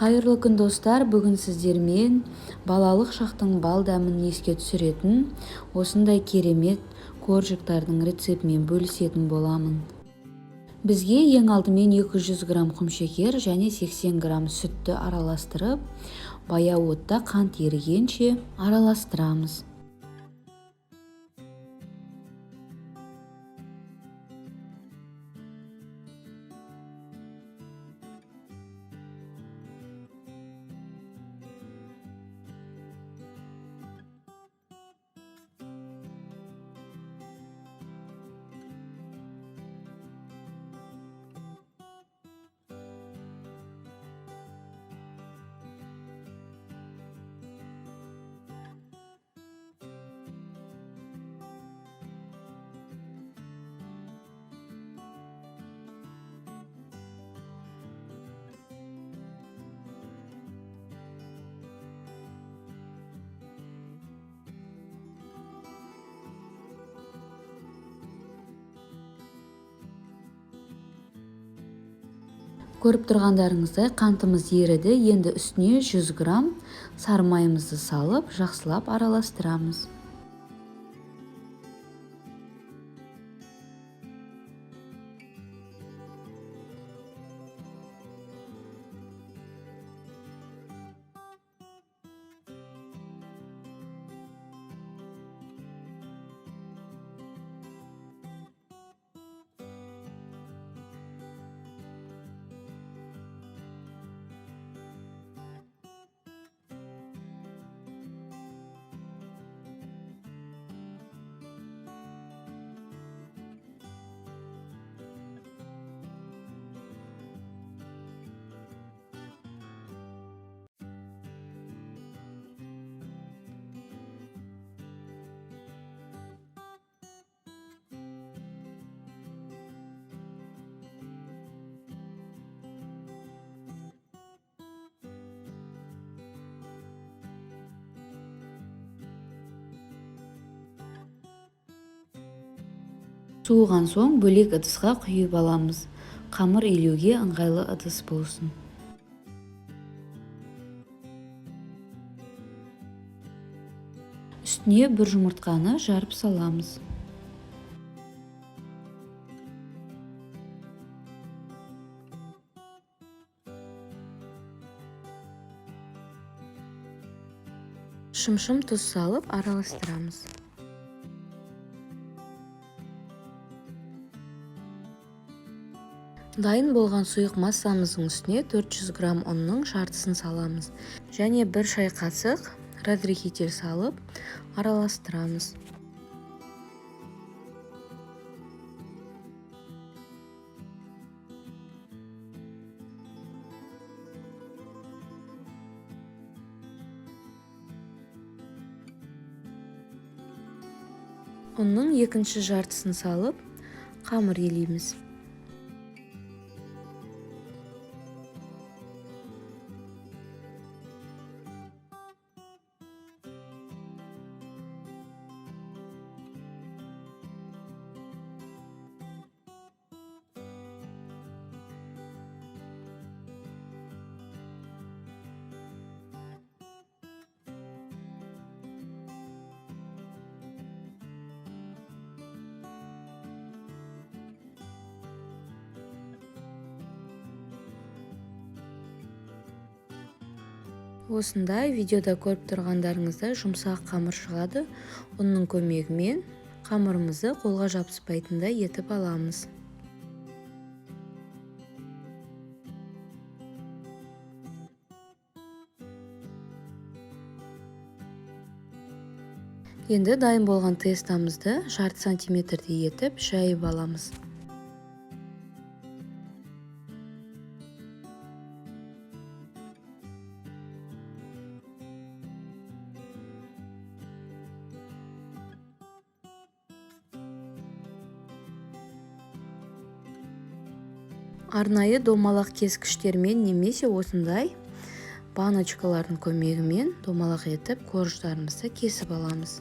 Қайырлы күн достар, бүгін сіздермен балалық шақтың бал дәмін еске түсіретін осындай керемет коржиктардың рецептімен бөлісетін боламын. Бізге ең алдымен 200 грамм құмшекер және 80 грамм сүтті араластырып, баяу отта қант ерігенше араластырамыз. Көріп тұрғандарыңыздай қантымыз еріді. Енді үстіне 100 грамм сары майымызды салып, жақсылап араластырамыз. Суыған соң бөлек ыдысқа құйып аламыз. Қамыр илеуге ыңғайлы ыдыс болсын. Үстіне бір жұмыртқаны жарып саламыз. Шым-шым тұз салып араластырамыз. Дайын болған сұйық массамыздың үстіне 400 грамм ұнның жартысын саламыз. Және 1 шай қасық разрыхитель салып араластырамыз. Ұнның екінші жартысын салып қамыр илейміз. Осындай видеода көріп тұрғандарыңыздай жұмсақ қамыр шығады. Ұнның көмегімен қамырымызды қолға жабыспайтындай етіп аламыз. Енді дайын болған тестамызды жарты сантиметрдей етіп жайып аламыз. Арнайы домалақ кескіштермен немесе осындай баночкалардың көмегімен домалақ етіп корждарымызды кесіп аламыз.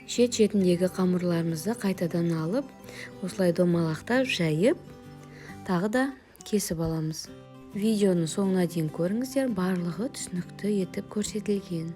Шет-шетіндегі қамырларымызды қайтадан алып, осылай домалақтап жайып, тағы да кесіп аламыз. Видеоны соңына дейін көріңіздер, барлығы түсінікті етіп көрсетілген.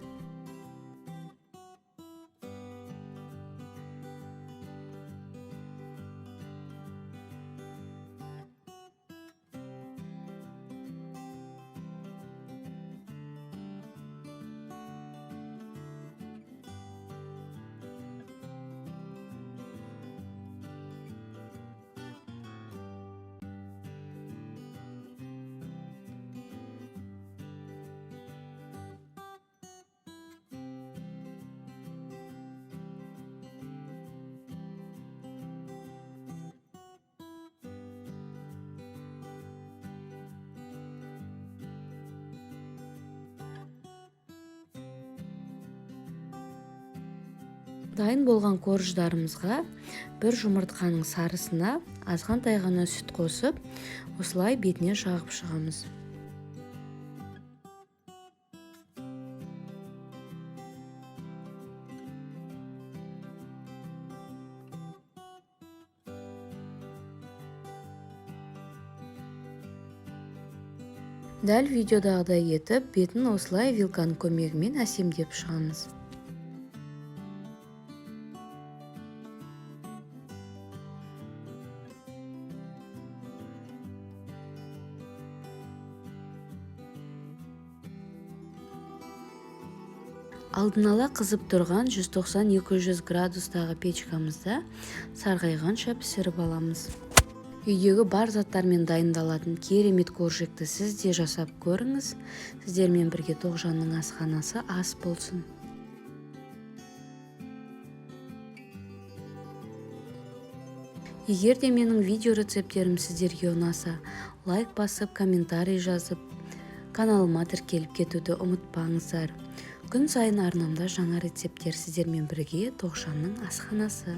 Дайын болған корждарымызға бір жұмыртқаның сарысына азғантай ғана сүт қосып, осылай бетіне жағып шығамыз. Дәл видеодағыдай етіп, бетін осылай вилканың көмегімен әсемдеп шығамыз. Алдын ала қызып тұрған 190-200 градустағы печкамызда сарғайғанша пісіріп аламыз. Үйдегі бар заттармен дайындалатын керемет коржикті сіз де жасап көріңіз. Сіздермен бірге Тоғжанның асханасы ас болсын. Егер де менің видео рецепттерім сіздерге ұнаса, лайк басып, комментарий жазып, каналыма тіркеліп кетуді ұмытпаңыздар. Күн сайын арнамда жаңа рецепттер сіздермен бірге Тоғжанның асханасы.